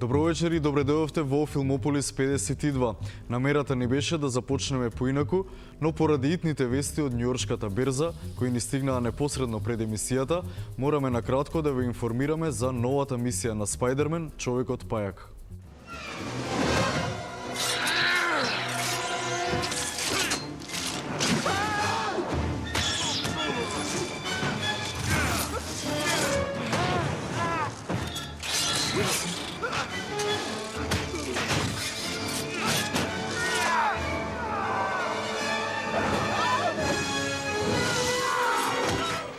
Добро вечер и добре дојдовте во Филмополис 52. Намерата ни беше да започнеме поинаку, но поради итните вести од Њујоршката берза, кои ни стигнаа непосредно пред емисијата, мораме накратко да ве информираме за новата мисија на Спајдермен, човекот пајак.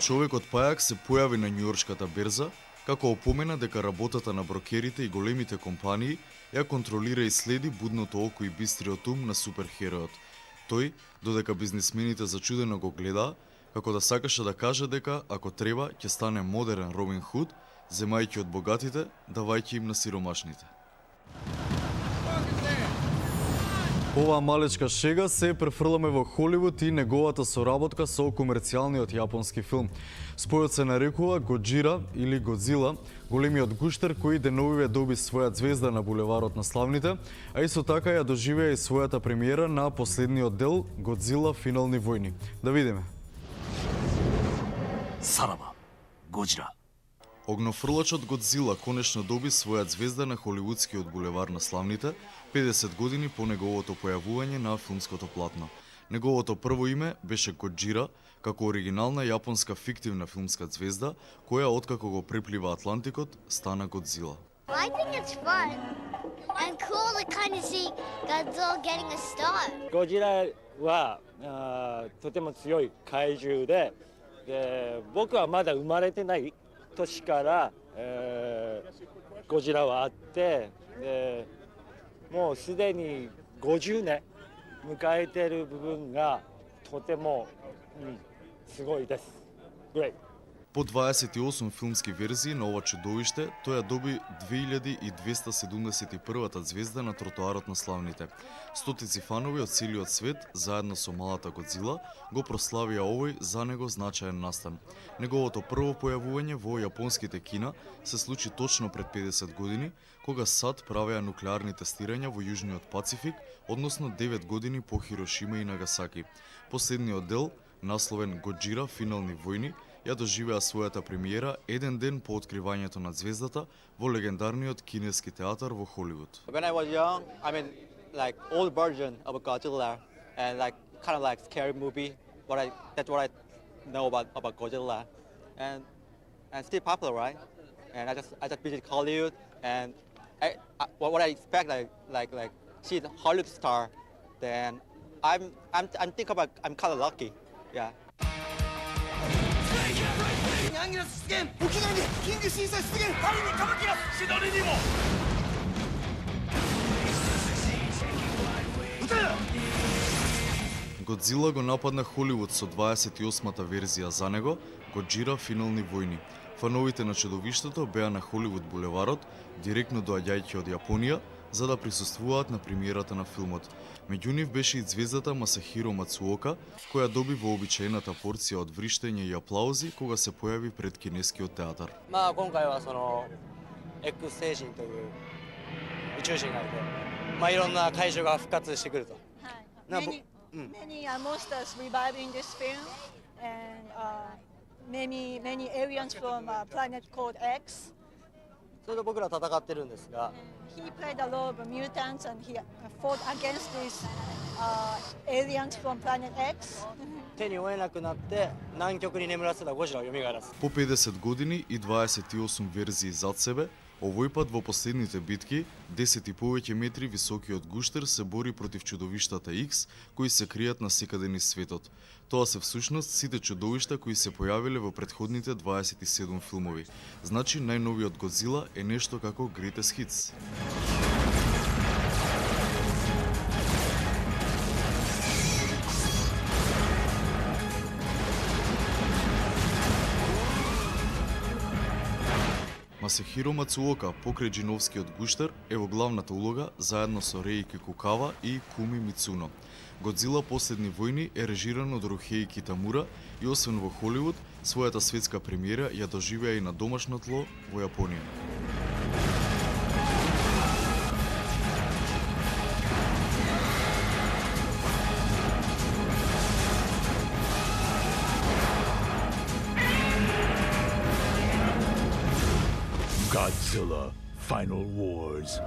Човекот пајак се појави на Њујоршката берза, како опомена дека работата на брокерите и големите компании ја контролира и следи будното око и бистриот ум на суперхеројот. Тој, додека бизнисмените зачудено го гледаа, како да сакаше да каже дека, ако треба, ќе стане модерен Робин Худ, земајќи од богатите, давајќи им на сиромашните. Оваа малечка шега се префрламе во Холивуд и неговата соработка со комерцијалниот јапонски филм. Спојот се нарекува Гоџира или Годзила, големиот гуштер кој деновиве доби своја звезда на булеварот на славните, а исто така ја доживеа и својата премиера на последниот дел Годзила финални војни. Да видиме. Сараба, Гоџира. Огнофрлачот Годзила конечно доби своја звезда на холивудскиот булевар на славните, 50 години по неговото појавување на филмското платно. Неговото прво име беше Гоџира, како оригинална јапонска фиктивна филмска звезда, која откако го преплива Атлантикот, стана Годзила. I think it's fun and cool to kind of see Godzilla getting a star. ゴジラはとても強い怪獣で、僕はまだ生まれてない年から、ゴジラはあって、もうすでに50年迎えている部分がとても、すごいです。Great. По 28 филмски верзии на ова чудовиште, тој ја доби 2271-та звезда на тротоарот на славните. Стотици фанови од целиот свет, заедно со малата Годзила, го прославија овој за него значаен настан. Неговото прво појавување во јапонските кина се случи точно пред 50 години, кога САД правеа нуклеарни тестирања во Јужниот Пацифик, односно 9 години по Хирошима и Нагасаки. Последниот дел, насловен Гоџира финални војни, ја доживеа својата премиера еден ден по откривањето на звездата во легендарниот кинески театар во Холивуд. When I was young, I mean, like old version of Godzilla, and like kind of like scary movie. That's what I know about Godzilla, and still popular, right? And I just visited Hollywood, and what I expect like see the Hollywood star, then I'm think about I'm kind of lucky, yeah. アンギラス出現沖縄にキング審査出現パリにカマキラスシドニーにも撃てるГодзила го нападна Холивуд со 28-та верзија за него, Гоџира финални војни. Фановите на чудовиштето беа на Холивуд булеварот, директно доаѓајќи од Јапонија, за да присуствуваат на премиерата на филмот. Меѓу нив беше и звездата Масахиро Мацуока, која доби вообичаената порција од вриштење и аплаузи кога се појави пред кинескиот театар. まあ今回はその X 星人という宇宙人がいて、まあいろんな怪獣が復活してくると。なぼ Many monsters revive in this film, and many aliens from a planet called X. それで僕ら戦ってるんですが、 He played a lot of mutants, and he fought against these aliens from planet X. 手に負えなくなって南極に眠らせたゴジラを蘇らす。 По 50 години и 28 верзии зад себе, овој пат во последните битки, 10 и повеќе метри високиот гуштер се бори против чудовиштата X, кои се кријат на секаде низ светот. Тоа се всушност сите чудовишта кои се појавиле во претходните 27 филмови. Значи, најновиот Годзила е нешто како Greatest Hits. Масахиро Мацуока, покрај джиновскиот гуштер, е во главната улога заедно со Реи Кикукава и Куми Мицуно. Годзила последни војни е режиран од Рухеи Китамура и освен во Холивуд, својата светска премиера ја доживеа и на домашно тло во Јапонија. Godzilla Final Wars.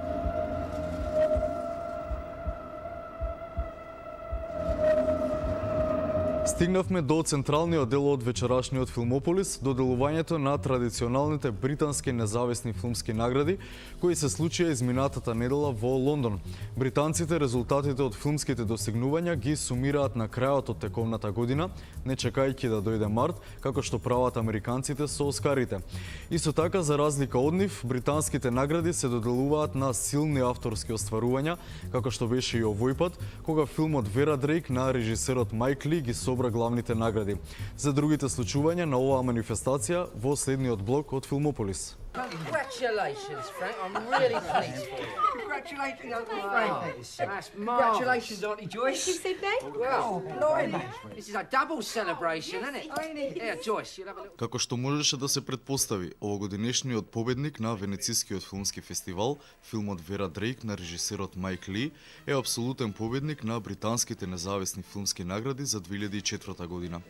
Стигнавме до централниот дел од вечерашниот Филмополис, до делувањето на традиционалните британски независни филмски награди, кои се случија изминатата недела во Лондон. Британците резултатите од филмските достигнувања ги сумираат на крајот од тековната година, не чекајќи да дојде март, како што прават американците со Оскарите. Исто така, за разлика од нив, британските награди се доделуваат на силни авторски остварувања, како што беше и овој пат, кога филмот Вера Дрейк на режисерот Майк Ли ги собра главните награди. За другите случувања на оваа манифестација во следниот блок од Филмополис. Congratulations, Frank. I'm really pleased for you. Congratulations, Uncle Frank. That's marvellous. Congratulations, Auntie Joyce. Did you say thank you? Well, blimey. This is a double celebration, isn't it? Yeah, Joyce, you'll have a little... Како што можеше да се предпостави, овогодинешниот победник на Венецискиот филмски фестивал, филмот Вера Дрейк на режисерот Майк Ли, е апсолутен победник на британските независни филмски награди за 2004 година.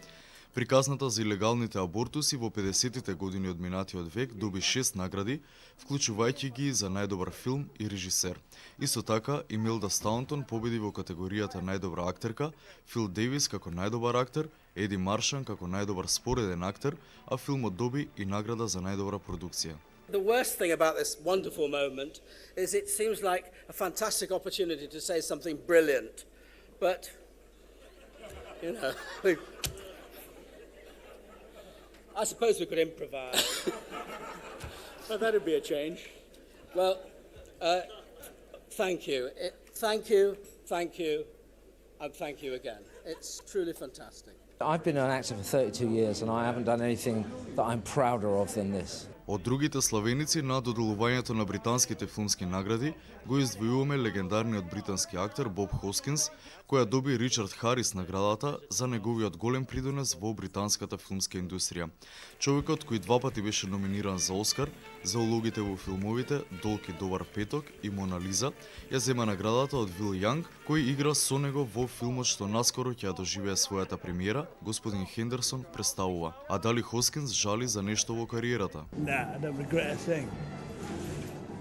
Приказната за илегалните абортуси во 50-тите години од минатиот век доби 6 награди, вклучувајќи ги за најдобар филм и режисер. Исто така, Имелда Стаунтон победи во категоријата најдобра актерка, Фил Дейвис како најдобар актер, Еди Маршан како најдобар спореден актер, а филмот доби и награда за најдобра продукција. The worst thing about this wonderful moment is it seems like a fantastic opportunity to say something brilliant, but, you know, I suppose we could improvise. Well, that'd be a change. Well, thank you. Thank you, and thank you again. It's truly fantastic. I've been an actor for 32 years and I haven't done anything that I'm prouder of than this. Од другите славеници на доделувањето на британските филмски награди го издвојуваме легендарниот британски актер Боб Хоскинс, која доби Ричард Харис наградата за неговиот голем придонес во британската филмска индустрија. Човекот кој 2 пати беше номиниран за Оскар за улогите во филмовите Долки добар петок и Мона Лиза, ја зема наградата од Вил Јанг, кој игра со него во филмот што наскоро ќе ја доживее својата премиера, Господин Хендерсон представува. А дали Хоскинс жали за нешто во кариерата? Nah, I don't regret a thing.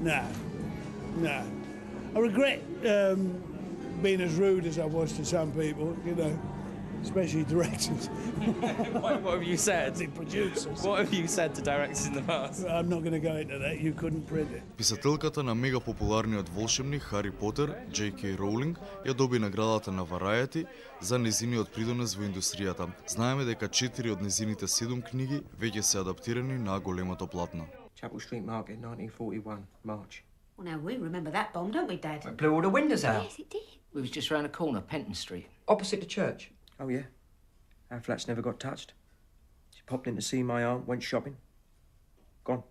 Nah. I regret being as rude as I was to some people, you know, especially directors. What have you said? The producers. What have you said to directors in the past? I'm not going to go into that. You couldn't print it. Писателката на мега популарниот волшебник Хари Потер, J.K. Роулинг, ја доби наградата на Variety за незиниот придонес во индустријата. Знаеме дека 4 од незините 7 книги веќе се адаптирани на големото платно. Chapel Street Market, 1941, March. Well, now we remember that bomb, don't we, Dad? It blew all the windows out. Yes, it did. We was just round the corner, Penton Street. Opposite the church. Oh, yeah. Our flats never got touched. She popped in to see my aunt, went shopping. Gone.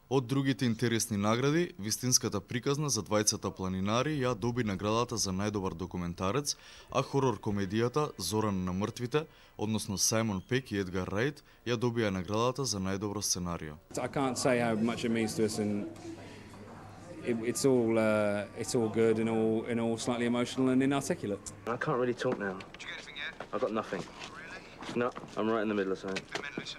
Од другите интересни награди, вистинската приказна за двајцата планинари ја доби наградата за најдобар документарец, а хорор комедијата Зоран на мртвите, односно Сајмон Пек и Едгар Райт, ја добија наградата за најдобро сценарио. I can't say how much it means to us, and it's all good and all slightly emotional and inarticulate. I can't really talk now. Did you get anything yet? I got nothing. Really? No, I'm right in the middle of something.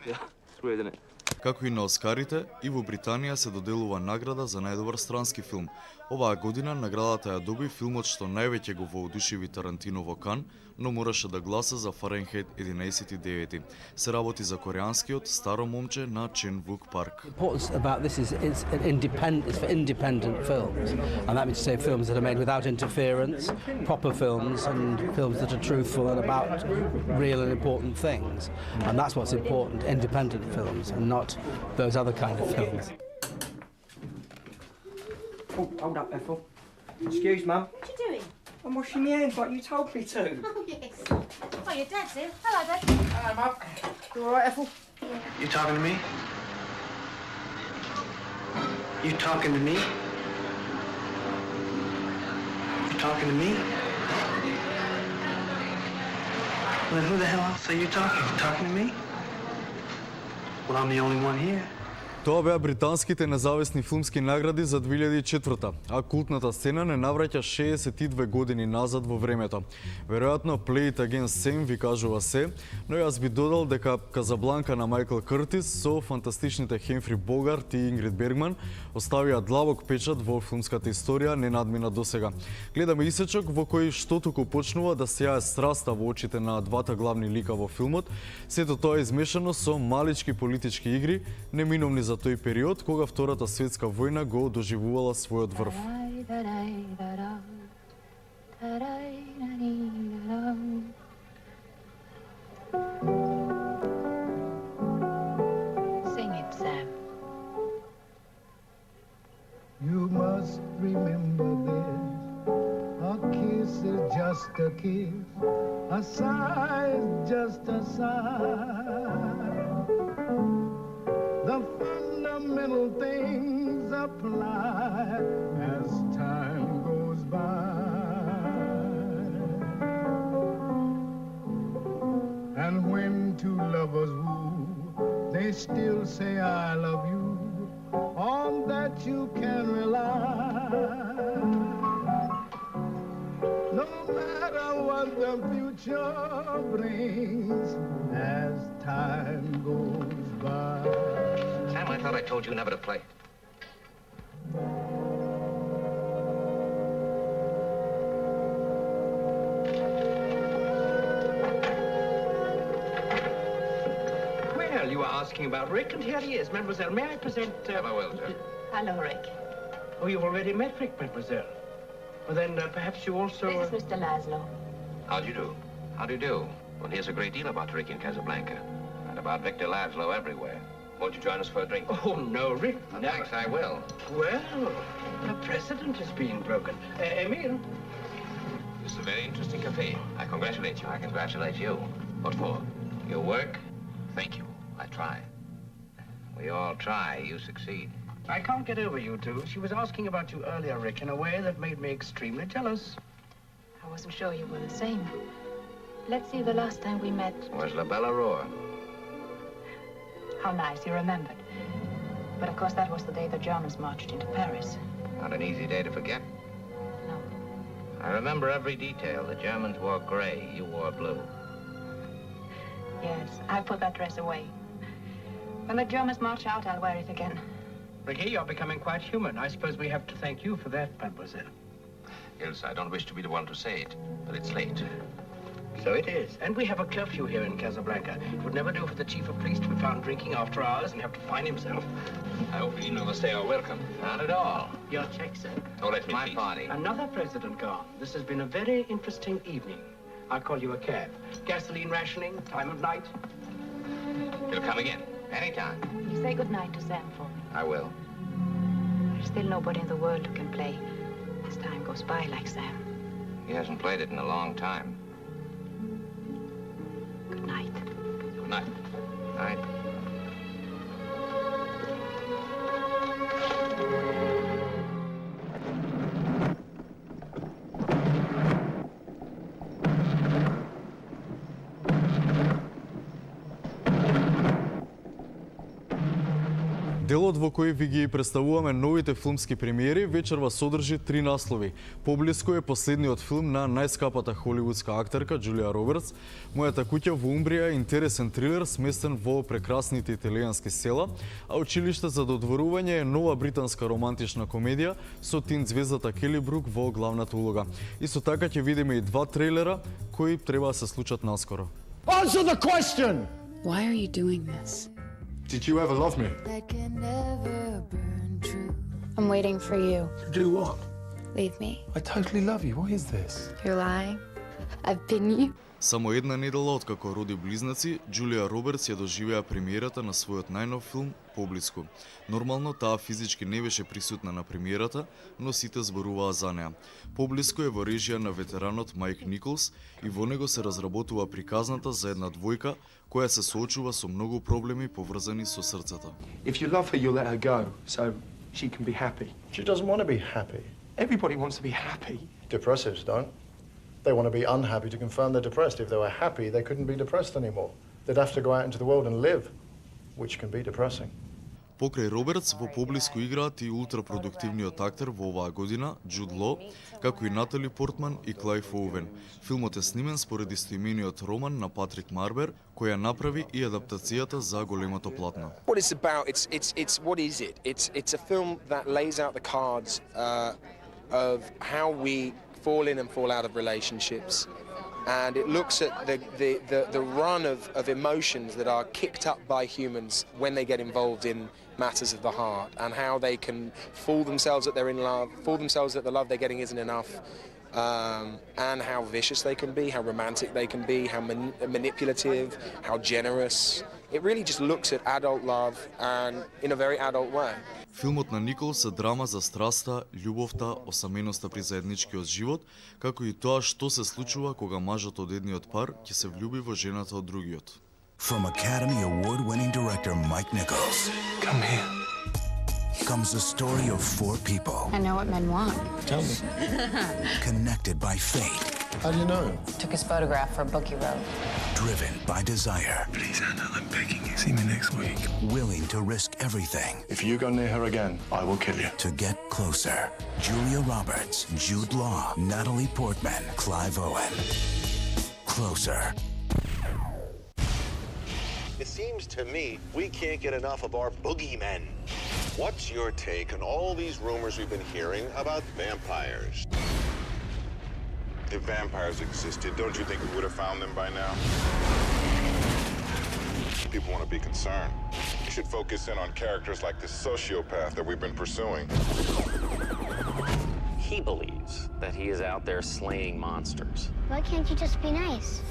Yeah, it's weird, isn't it? Како и на Оскарите, и во Британија се доделува награда за најдобар странски филм. Оваа година наградата ја доби филмот што највеќе го воодушеви Тарантино во Кан, но мораше да гласа за Фаренхейт 11:9. Се работи за кореанскиот Старо момче на Чен Вук Парк. What's about this is it's for independent films, and that means to say films that are made without interference, proper films, and films that are truthful and about real and important things. And that's what's important, independent films, and not those other kind of films. Oh, hold up, Ethel. Excuse, Mum. What are you doing? I'm washing my hands like you told me to. Oh, yes. Oh, your dad's here. Hello, Dad. Hello, Mum. You all right, Ethel? You talking to me? You talking to me? You talking to me? Well, who the hell else are you talking? You talking to me? Well, I'm the only one here. Тоа беа британските независни филмски награди за 2004, а култната сцена не навраќа 62 години назад во времето. Веројатно Play It Again Same ви кажува се, но јас би додал дека Казабланка на Майкл Къртис со фантастичните Хемфри Богарт и Ингрид Бергман оставија длабок печат во филмската историја ненадмина досега. Гледаме исечок во кој што туку почнува да сејае страста во очите на двата главни лика во филмот, сето тоа измешано со малички политички игри, неминовни за тој период кога Втората светска војна го доживувала својот врв. Sing it, Sam. You must remember this. A kiss is just a kiss. A sigh is just a sigh. The fundamental things apply as time goes by. And when two lovers woo, they still say I love you. On that you can rely. No matter what the future brings as time goes by. Sam, I thought I told you never to play. Well, you were asking about Rick, and here he is. Mademoiselle, may I present... Well, sir. Hello, Rick. Oh, you've already met Rick, Mademoiselle. Well, then perhaps you also... This is Mr. Laszlo. How do you do? How do you do? One hears a great deal about Rick in Casablanca. And about Victor Laszlo everywhere. Won't you join us for a drink? Oh, no, Rick. No. Thanks, I will. Well, the precedent has been broken. Emile? This is a very interesting cafe. I congratulate you. I congratulate you. What for? Your work? Thank you. I try. We all try. You succeed. I can't get over you two. She was asking about you earlier, Rick, in a way that made me extremely jealous. I wasn't sure you were the same. Let's see, the last time we met... Was La Belle Aurore. How nice, you remembered. But of course that was the day the Germans marched into Paris. Not an easy day to forget. No. I remember every detail. The Germans wore gray, you wore blue. Yes, I put that dress away. When the Germans march out, I'll wear it again. Ricky, you're becoming quite human. I suppose we have to thank you for that, Mademoiselle. Ilse, I don't wish to be the one to say it, but it's late. So it is. And we have a curfew here in Casablanca. It would never do for the chief of police to be found drinking after hours and have to fine himself. I hope you know stay are welcome. Not at all. Your check, sir. Oh, that's my party. Another president gone. This has been a very interesting evening. I'll call you a cab. Gasoline rationing, time of night. You'll come again, anytime. You say good night to Sam for me. I will. There's still nobody in the world who can play as time goes by like Sam. He hasn't played it in a long time. Good night. Good night. Night. Делот во кој ви ги представуваме новите филмски премиери вечерва содржи 3 наслови. Поблиско е последниот филм на најскапата холивудска актерка Џулија Робертс. Мојата куќа во Умбрија е интересен трилер сместен во прекрасните италијански села, а Училиште за додворување е нова британска романтична комедија со тин звездата Кели Брук во главната улога. Исто така ќе видиме и 2 трейлера кои треба да се случат наскоро. Answer the question! Why are you doing this? Did you ever love me? I'm waiting for you. To do what? Leave me. I totally love you. What is this? You're lying. I've been you. Само една недела откако роди близнаци, Џулија Робертс ја доживеа премиерата на својот најнов филм Поблиску. Нормално таа физички не беше присутна на премиерата, но сите зборуваа за неа. Поблиску е во режија на ветеранот Майк Николс и во него се разработува приказната за една двојка која се соочува со многу проблеми поврзани со срцето. If you love her, you'll let her go, so she can be happy. She doesn't want to be happy. Everybody wants to be happy. Depressives don't. They want to be unhappy to confirm they're depressed. If they were happy, they couldn't be depressed anymore. They'd have to go out into the world and live, which can be depressing. Покрај Робертс во поблиску играат и ултрапродуктивниот актер во оваа година, Джуд Ло, како и Натали Портман и Клајв Оуен. Филмот е снимен според истоимениот роман на Патрик Марбер, која направи и адаптацијата за големото платно. What it's about, it's what is it? It's a film that lays out the cards of how we fall in and fall out of relationships. And it looks at the run of emotions that are kicked up by humans when they get involved in matters of the heart, and how they can fool themselves that they're in love, fool themselves that the love they're getting isn't enough, and how vicious they can be, how romantic they can be, how manipulative, how generous. It really just looks at adult love and in a very adult way. Филмот на Николс е драма за страста, љубовта, осаменоста при заедничкиот живот, како и тоа што се случува кога мажот од едниот пар ќе се влюби во жената од другиот. From Academy Award-winning director Mike Nichols. Come here. Comes the story of four people. I know what men want. Tell me. Connected by fate. How do you know? Took his photograph for a book he wrote. Driven by desire. Please, Anna, I'm begging you. See me next week. Willing to risk everything. If you go near her again, I will kill you. To get closer. Julia Roberts, Jude Law, Natalie Portman, Clive Owen. Closer. It seems to me we can't get enough of our boogeymen. What's your take on all these rumors we've been hearing about vampires? If vampires existed, don't you think we would have found them by now? People want to be concerned. You should focus in on characters like this sociopath that we've been pursuing. He believes that he is out there slaying monsters. Why can't you just be nice?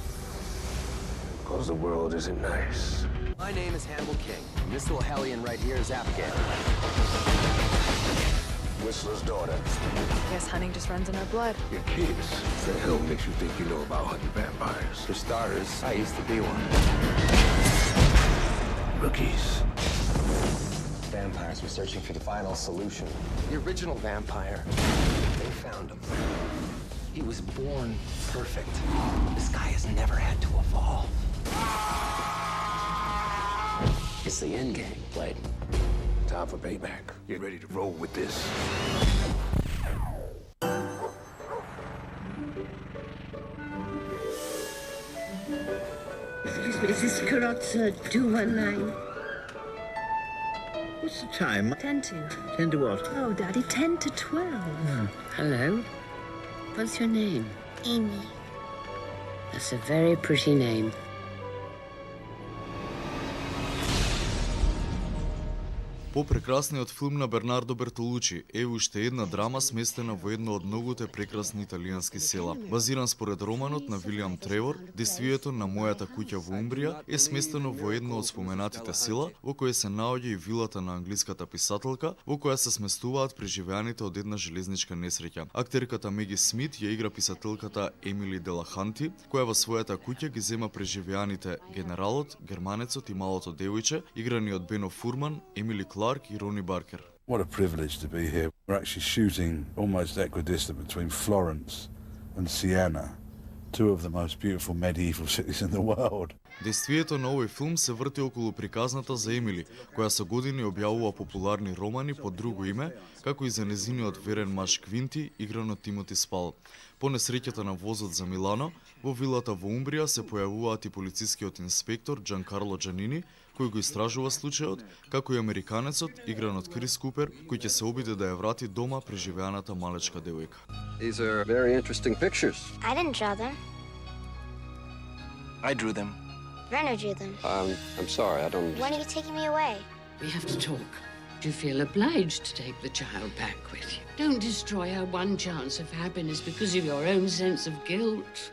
Because the world isn't nice. My name is Hannibal King, and this little hellion right here is Abigail. Whistler's daughter. Guess hunting just runs in our blood. Your kids. The hell makes you think you know about hunting vampires? For starters, I used to be one. Rookies. Vampires were searching for the final solution. The original vampire. They found him. He was born perfect. This guy has never had to evolve. It's the end game, Blade. Time for payback. Get ready to roll with this. Excuse me, is this Carrozza 219? What's the time? 10 to. 10 to what? Oh, Daddy, 10 to 12. Hello. What's your name? Amy. That's a very pretty name. Попрекрасниот филм на Бернардо Бертолучи е уште една драма сместена во едно од многуте прекрасни италијански села. Базиран според романот на Вилијам Тревор, действието на Мојата куќа во Умбрија е сместено во едно од споменатите села во кое се наоѓа и вилата на англиската писателка, во која се сместуваат преживеаните од една железничка несреќа. Актерката Меги Смит ја игра писателката Емили Делаханти, која во својата куќа ги зема преживеаните генералот, германецот и малото девојче, играни од Бено Фурман, Емили Кларк и Рони Баркер. What a privilege to be here. We're actually shooting almost equidistant between Florence and Siena, two of the most beautiful medieval cities in the world. Действието на овој филм се врти околу приказната за Емили, која со години објавува популарни романи под друго име, како и за незиниот верен маж Квинти, игран од Тимоти Спал. По несреќата на возот за Милано, во вилата во Умбрија се појавуваат и полицискиот инспектор Джанкарло Джанини, кој го истражува случајот, како и американецот, игран од Крис Купер, кој ќе се обиде да ја врати дома преживеаната малечка девојка. These are very interesting pictures. I didn't draw them. I drew them. Werner drew them. I'm sorry, I don't... When are you taking me away? We have to talk. Do you feel obliged to take the child back with you? Don't destroy our one chance of happiness because of your own sense of guilt.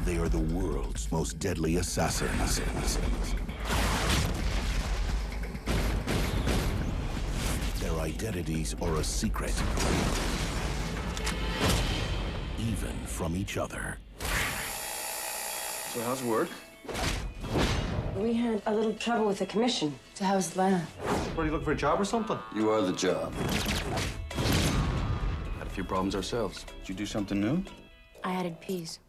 They are the world's most deadly assassins. Their identities are a secret, even from each other. So how's work? We had a little trouble with the commission. So how's Lena? What, are you looking for a job or something? You are the job. few problems ourselves. Did you do something new? I added peas.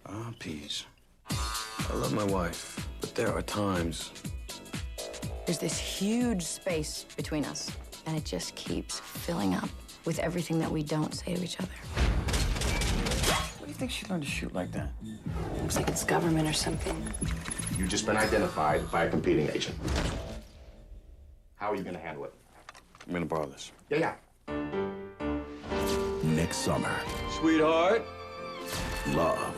Ah, peas. I love my wife, but there are times. There's this huge space between us, and it just keeps filling up with everything that we don't say to each other. What do you think she learned to shoot like that? Looks like it's government or something. You've just been identified by a competing agent. How are you going to handle it? I'm going to borrow this. Yeah. Next summer, Sweetheart. love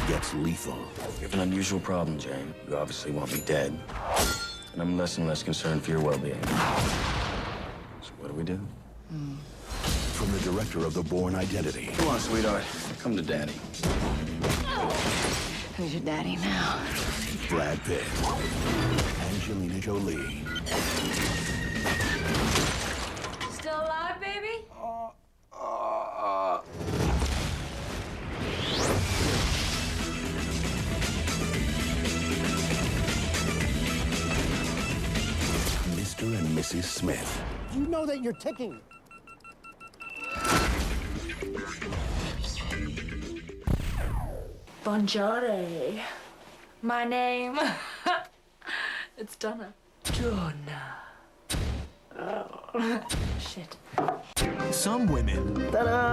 gets lethal. You have an unusual problem, Jane. You obviously want me dead. And I'm less and less concerned for your well-being. So what do we do? From the director of The Bourne Identity. Come on, sweetheart. Come to Daddy. Who's your daddy now? Brad Pitt, Angelina Jolie, Still alive, baby? Mr. and Mrs. Smith. You know that you're ticking. Buongiorno. My name. It's Donna. Donna. Oh, shit. Some women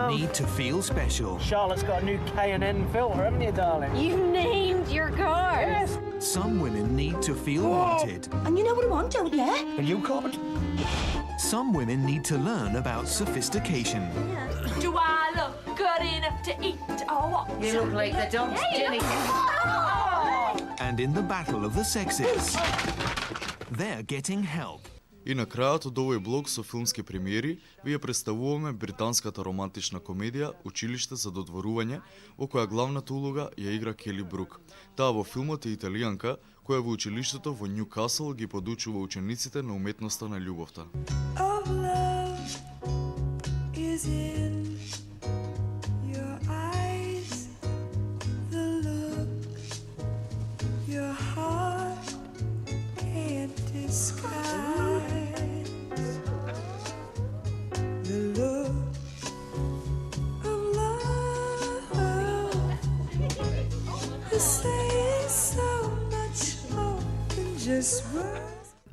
need to feel special. Charlotte's got a new K&N filter, haven't you, darling? You named your car. Yes. Some women need to feel wanted. And you know what I want, don't you? Are you covered? Some women need to learn about sophistication. Do I look good enough to eat or what? You look like the dog's Jenny. And in the battle of the sexes, they're getting help. И на крајот од овој блог со филмски премиери, вие представуваме британската романтична комедија Училиште за додворување, во која главната улога ја игра Кели Брук. Таа во филмот е италијанка, која во училиштето во Њукасл ги подучува учениците на уметноста на љубовта.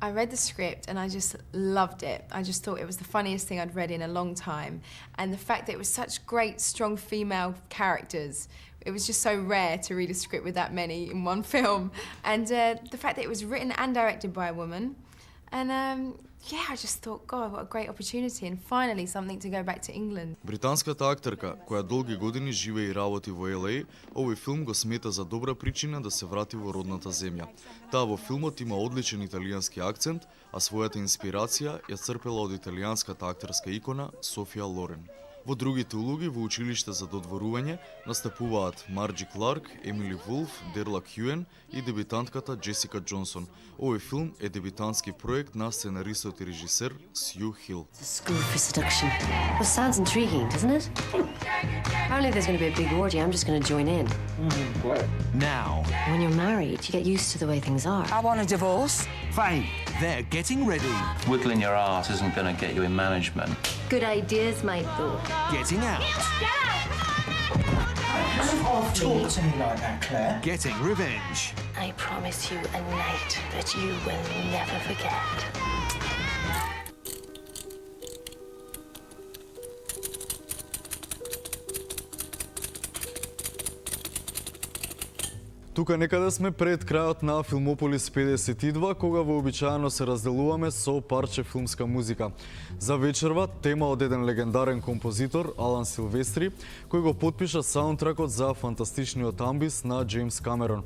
I read the script and I just loved it. I just thought it was the funniest thing I'd read in a long time. And the fact that it was such great, strong female characters, it was just so rare to read a script with that many in one film. And the fact that it was written and directed by a woman. And yeah, I just thought, God, what a great opportunity, and finally something to go back to England. Британската актерка, која долги години живее и работи во LA, овој филм го смета за добра причина да се врати во родната земја. Таа во филмот има одличен италијански акцент, а својата инспирација ја црпела од италијанската актерска икона Софија Лорен. Во другите улоги во Училиште за додворување настапуваат Марджи Кларк, Емили Вулф, Дерла Кјуен и дебютантката Джесика Джонсон. Овој филм е дебютантски проект на сценаристот и режисер Сью Хил. School for seduction. Well, sounds intriguing, doesn't it? Apparently there's going to be a big orgy. I'm just going to join in. Now, When you're married, you get used to the way things are. I want a divorce. Fine, they're getting ready. Wiggling your ass isn't going to get you in management. Good ideas, Michael. Getting out. Talk to me like that, Claire. Getting revenge. I promise you a night that you will never forget. Тука некаде сме пред крајот на Филмополис 52, кога вообичаено се разделуваме со парче филмска музика. За вечерва тема од еден легендарен композитор, Алан Силвестри, кој го потпиша саундтракот за фантастичниот амбис на Джеймс Камерон.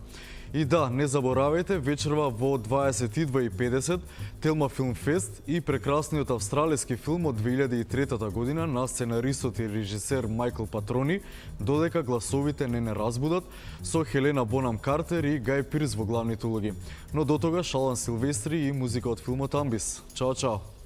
И да, не заборавајте, вечерва во 22:50 Телма Филм Фест и прекрасниот австралиски филм од 2003 година на сценаристот и режисер Майкл Патрони, Додека гласовите не разбудат, со Хелена Бонам Картер и Гај Пирс во главните улоги. Но до тогаш Алан Силвестри и музика од филмот Амбис. Чао, чао!